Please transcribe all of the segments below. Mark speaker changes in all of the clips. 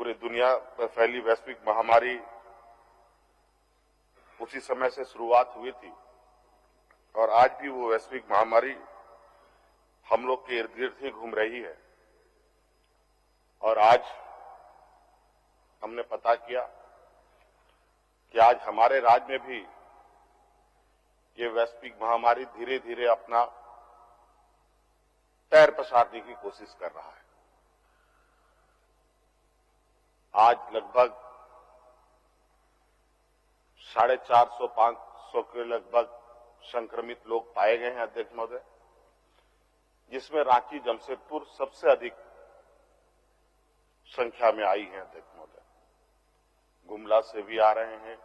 Speaker 1: पूरी दुनिया पर फैली वैश्विक महामारी उसी समय से शुरुआत हुई थी और आज भी वो वैश्विक महामारी हम लोग के इर्द गिर्द ही घूम रही है। और आज हमने पता किया कि आज हमारे राज्य में भी ये वैश्विक महामारी धीरे धीरे अपना पैर पसारने की कोशिश कर रहा है। आज लगभग 450-500 के लगभग संक्रमित लोग पाए गए हैं अध्यक्ष महोदय, जिसमें रांची जमशेदपुर सबसे अधिक संख्या में आई है अध्यक्ष महोदय। गुमला से भी आ रहे हैं,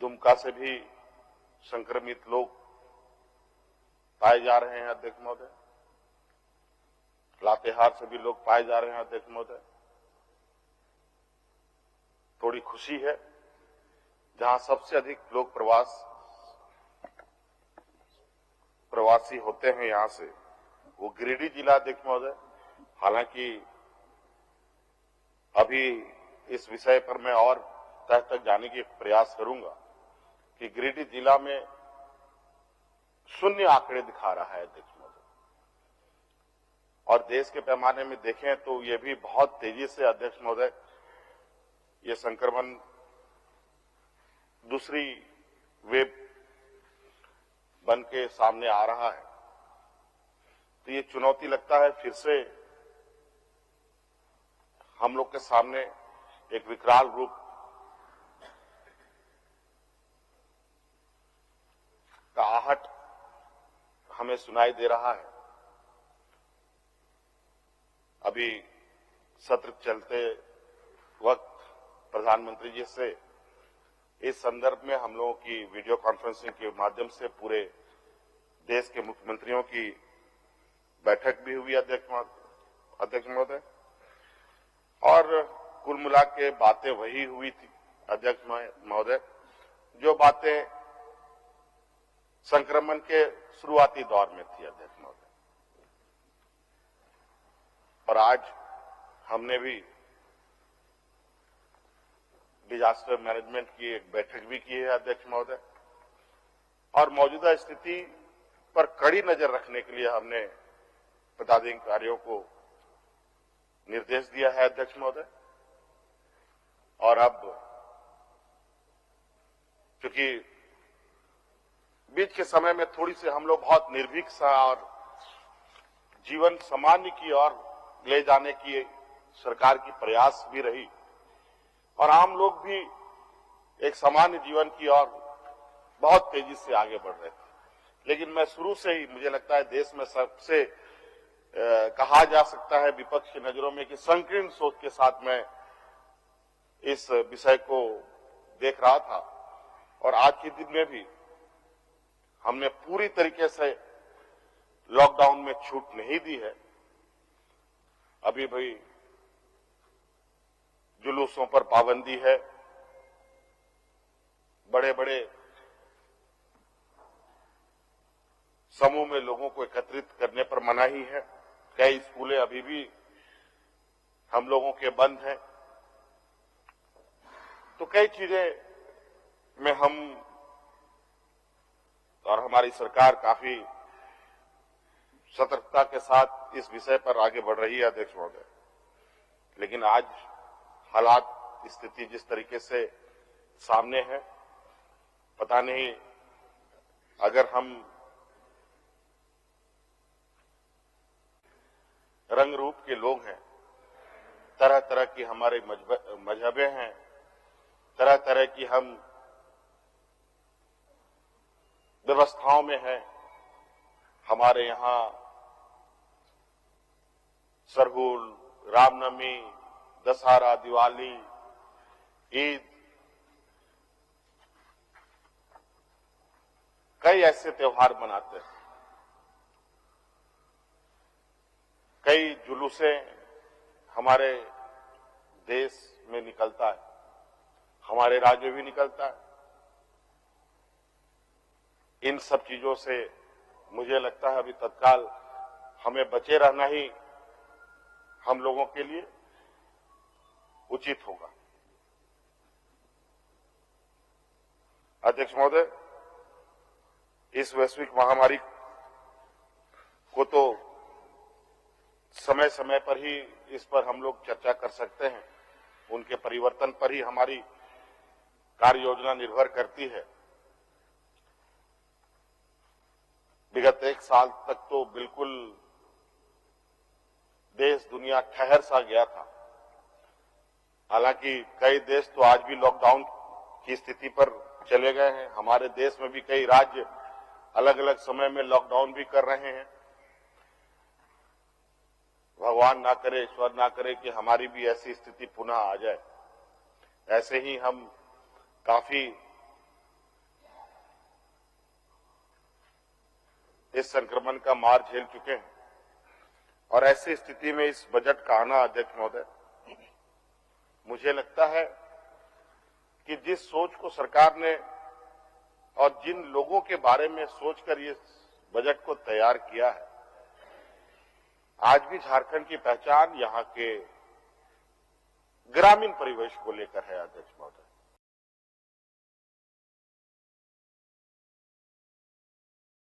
Speaker 1: दुमका से भी संक्रमित लोग पाए जा रहे हैं अध्यक्ष महोदय, लातेहार से भी लोग पाए जा रहे हैं अध्यक्ष महोदय। थोड़ी खुशी है, जहां सबसे अधिक लोग प्रवासी होते हैं यहां से, वो गिरिडीह जिला अध्यक्ष महोदय। हालांकि अभी इस विषय पर मैं और तह तक जाने की प्रयास करूंगा कि गिरिडीह जिला में शून्य आंकड़े दिखा रहा है अध्यक्ष महोदय, और देश के पैमाने में देखें तो ये भी बहुत तेजी से अध्यक्ष महोदय ये संक्रमण दूसरी वेव बन के सामने आ रहा है। तो ये चुनौती लगता है फिर से हम लोग के सामने एक विकराल रूप का आहट हमें सुनाई दे रहा है। अभी सत्र चलते वक्त प्रधानमंत्री जी से इस संदर्भ में हम लोगों की वीडियो कॉन्फ्रेंसिंग के माध्यम से पूरे देश के मुख्यमंत्रियों की बैठक भी हुई अध्यक्ष महोदय, और कुल मिला के बातें वही हुई थी अध्यक्ष महोदय जो बातें संक्रमण के शुरुआती दौर में थी अध्यक्ष महोदय। और आज हमने भी डिजास्टर मैनेजमेंट की एक बैठक भी की है अध्यक्ष महोदय, और मौजूदा स्थिति पर कड़ी नजर रखने के लिए हमने पदाधिकारियों को निर्देश दिया है अध्यक्ष महोदय। और अब क्योंकि बीच के समय में थोड़ी सी हम लोग बहुत निर्भीक सा और जीवन सामान्य की ओर ले जाने की सरकार की प्रयास भी रही, और आम लोग भी एक सामान्य जीवन की ओर बहुत तेजी से आगे बढ़ रहे थे। लेकिन मैं शुरू से ही, मुझे लगता है देश में सबसे कहा जा सकता है विपक्ष की नजरों में कि संकीर्ण सोच के साथ मैं इस विषय को देख रहा था, और आज के दिन में भी हमने पूरी तरीके से लॉकडाउन में छूट नहीं दी है। अभी भी जुलूसों पर पाबंदी है, बड़े बड़े समूह में लोगों को एकत्रित करने पर मनाही है। कई स्कूलें अभी भी हम लोगों के बंद हैं। तो कई चीजें में हम और हमारी सरकार काफी सतर्कता के साथ इस विषय पर आगे बढ़ रही है अध्यक्ष महोदय। लेकिन आज हालात, स्थिति जिस तरीके से सामने है, पता नहीं अगर हम रंग रूप के लोग हैं, तरह तरह की हमारे मजहबें हैं, तरह तरह की हम व्यवस्थाओं में हैं। हमारे यहां सरहुल, रामनवमी, दशहरा, दिवाली, ईद, कई ऐसे त्योहार मनाते हैं। कई जुलूसे हमारे देश में निकलता है, हमारे राज्य में भी निकलता है। इन सब चीजों से मुझे लगता है अभी तत्काल हमें बचे रहना ही हम लोगों के लिए उचित होगा। अध्यक्ष महोदय, इस वैश्विक महामारी को तो समय समय पर ही इस पर हम लोग चर्चा कर सकते हैं, उनके परिवर्तन पर ही हमारी कार्य योजना निर्भर करती है। विगत एक साल तक तो बिल्कुल देश दुनिया ठहर सा गया था। हालांकि कई देश तो आज भी लॉकडाउन की स्थिति पर चले गए हैं। हमारे देश में भी कई राज्य अलग अलग समय में लॉकडाउन भी कर रहे हैं। भगवान ना करे, ईश्वर ना करे कि हमारी भी ऐसी स्थिति पुनः आ जाए। ऐसे ही हम काफी इस संक्रमण का मार झेल चुके हैं और ऐसी स्थिति में इस बजट का आना, अध्यक्ष महोदय, मुझे लगता है कि जिस सोच को सरकार ने और जिन लोगों के बारे में सोचकर ये बजट को तैयार किया है, आज भी झारखंड की पहचान यहां के ग्रामीण परिवेश को लेकर है। अध्यक्ष महोदय,